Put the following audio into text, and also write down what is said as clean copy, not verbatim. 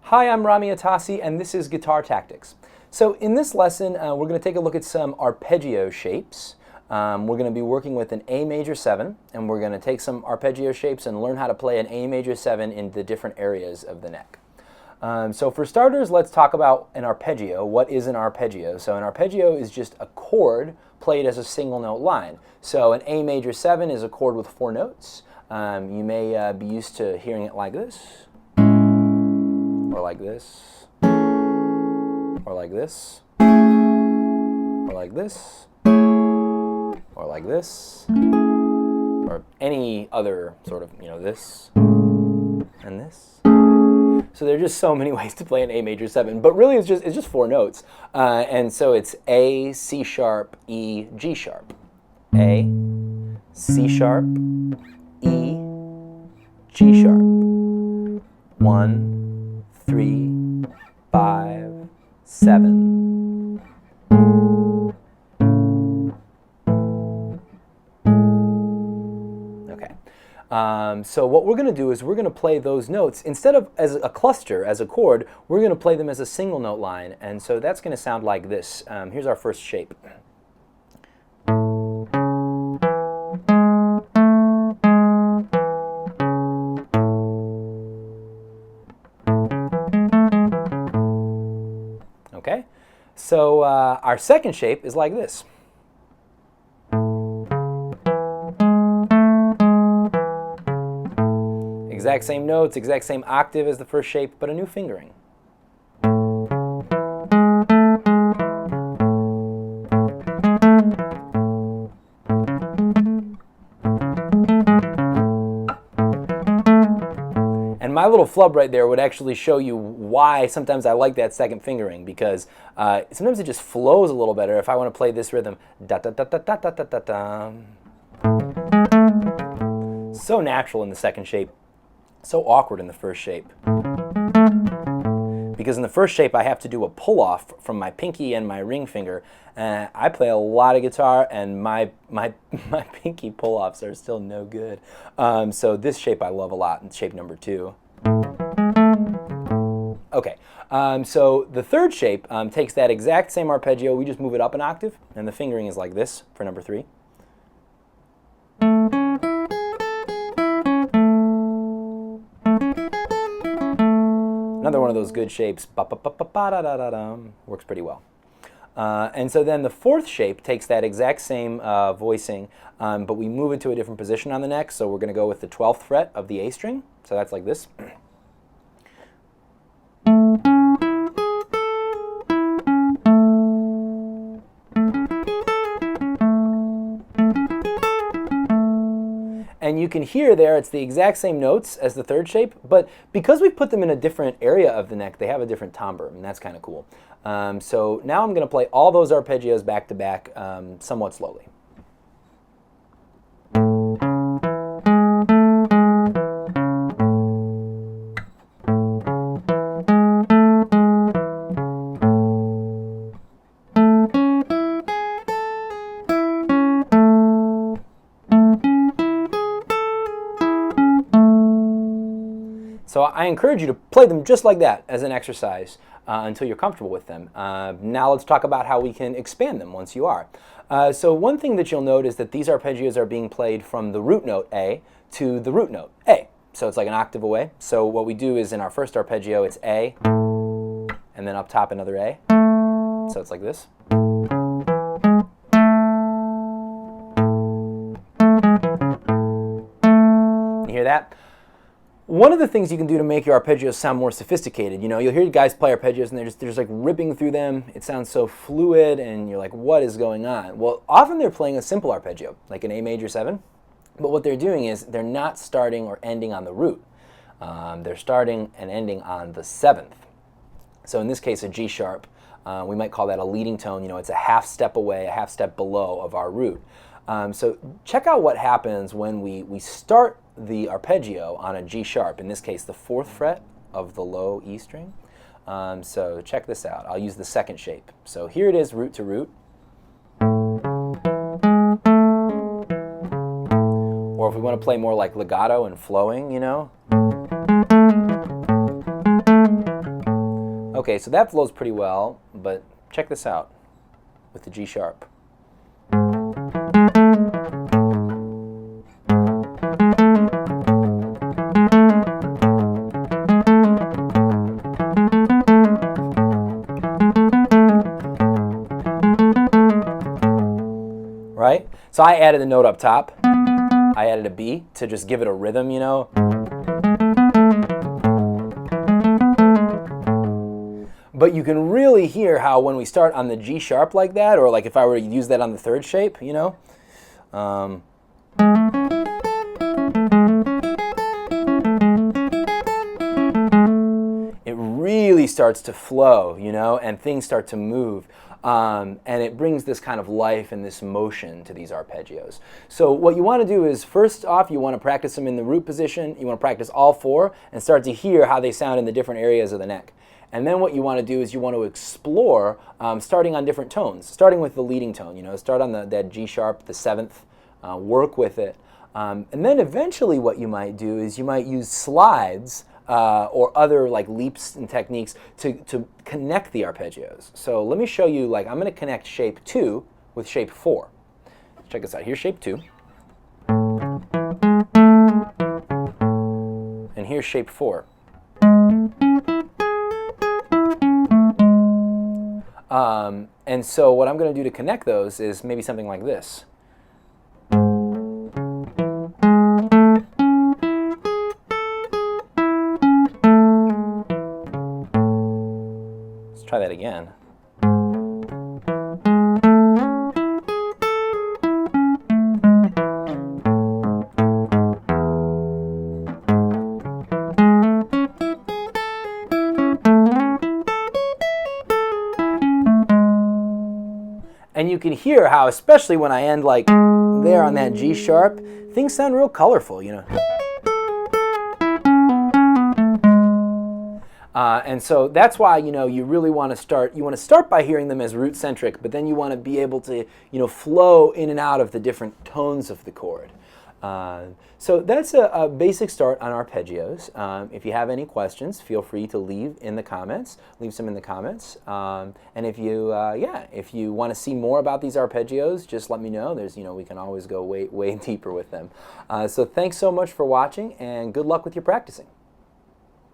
Hi, I'm Rami Atasi, and this is Guitar Tactics. So in this lesson, we're going to take a look at some arpeggio shapes. We're going to be working with an A major 7, and we're going to take some arpeggio shapes and learn how to play an A major 7 in the different areas of the neck. So for starters, let's talk about an arpeggio. What is an arpeggio? So an arpeggio is just a chord played as a single note line. So an A major 7 is a chord with 4 notes. You may be used to hearing it like this, or like this, or like this, or like this, or like this, or any other sort of, this and this. So there are just so many ways to play an A major 7, but really it's just 4 notes. And so it's A, C sharp, E, G sharp. A, C sharp, E, G sharp. 1, 3, 5, 7. Okay. So what we're going to do is we're going to play those notes, instead of as a cluster, as a chord, we're going to play them as a single note line. And so that's going to sound like this. Here's our first shape. Okay, so our second shape is like this. Exact same notes, exact same octave as the first shape, but a new fingering. And my little flub right there would actually show you why sometimes I like that second fingering, because sometimes it just flows a little better if I want to play this rhythm. Da da da da da da da da da. So natural in the second shape, so awkward in the first shape. Because in the first shape I have to do a pull-off from my pinky and my ring finger. I play a lot of guitar, and my pinky pull-offs are still no good. So this shape I love a lot, in shape number 2. Okay, so the third shape takes that exact same arpeggio, we just move it up an octave, and the fingering is like this for number 3. Another one of those good shapes, works pretty well. And so then the fourth shape takes that exact same voicing, but we move it to a different position on the neck. So we're going to go with the 12th fret of the A string. So that's like this. And you can hear there it's the exact same notes as the third shape, but because we've put them in a different area of the neck, they have a different timbre, and that's kind of cool. So now I'm going to play all those arpeggios back to back somewhat slowly. So I encourage you to play them just like that as an exercise until you're comfortable with them. Now let's talk about how we can expand them once you are. So one thing that you'll note is that these arpeggios are being played from the root note A to the root note A. So it's like an octave away. So what we do is in our first arpeggio it's A, and then up top another A. So it's like this. You hear that? One of the things you can do to make your arpeggios sound more sophisticated, you'll hear guys play arpeggios and they're just like ripping through them. It sounds so fluid and you're like, what is going on? Well, often they're playing a simple arpeggio, like an A major 7, but what they're doing is they're not starting or ending on the root. They're starting and ending on the 7th. So in this case, a G sharp, we might call that a leading tone. It's a half step away, a half step below of our root. So check out what happens when we start the arpeggio on a G sharp, in this case the 4th fret of the low E string. So check this out. I'll use the second shape. So here it is, root to root. Or if we want to play more like legato and flowing, Okay, so that flows pretty well, but check this out with the G sharp. Right? So I added a note up top. I added a B to just give it a rhythm, you know. But you can really hear how when we start on the G sharp like that, or like if I were to use that on the third shape, you know, it really starts to flow, you know, and things start to move. And it brings this kind of life and this motion to these arpeggios. So what you want to do is, first off, you want to practice them in the root position. You want to practice all four and start to hear how they sound in the different areas of the neck. And then what you want to do is you want to explore starting on different tones, starting with the leading tone. You know, start on that G sharp, the seventh, work with it. And then eventually what you might do is you might use slides or other like leaps and techniques to connect the arpeggios. So let me show you, like, I'm going to connect shape 2 with shape 4. Check this out. Here's shape 2. And here's shape 4. And so what I'm going to do to connect those is maybe something like this. Let's try that again. And you can hear how, especially when I end like there on that G sharp, things sound real colorful, you know. And so that's why, you know, you really want to start, you want to start by hearing them as root centric, but then you want to be able to, you know, flow in and out of the different tones of the chord. So that's a basic start on arpeggios. If you have any questions, feel free to leave some in the comments. And if you, if you want to see more about these arpeggios, just let me know. There's, you know, we can always go way deeper with them. So thanks so much for watching, and good luck with your practicing.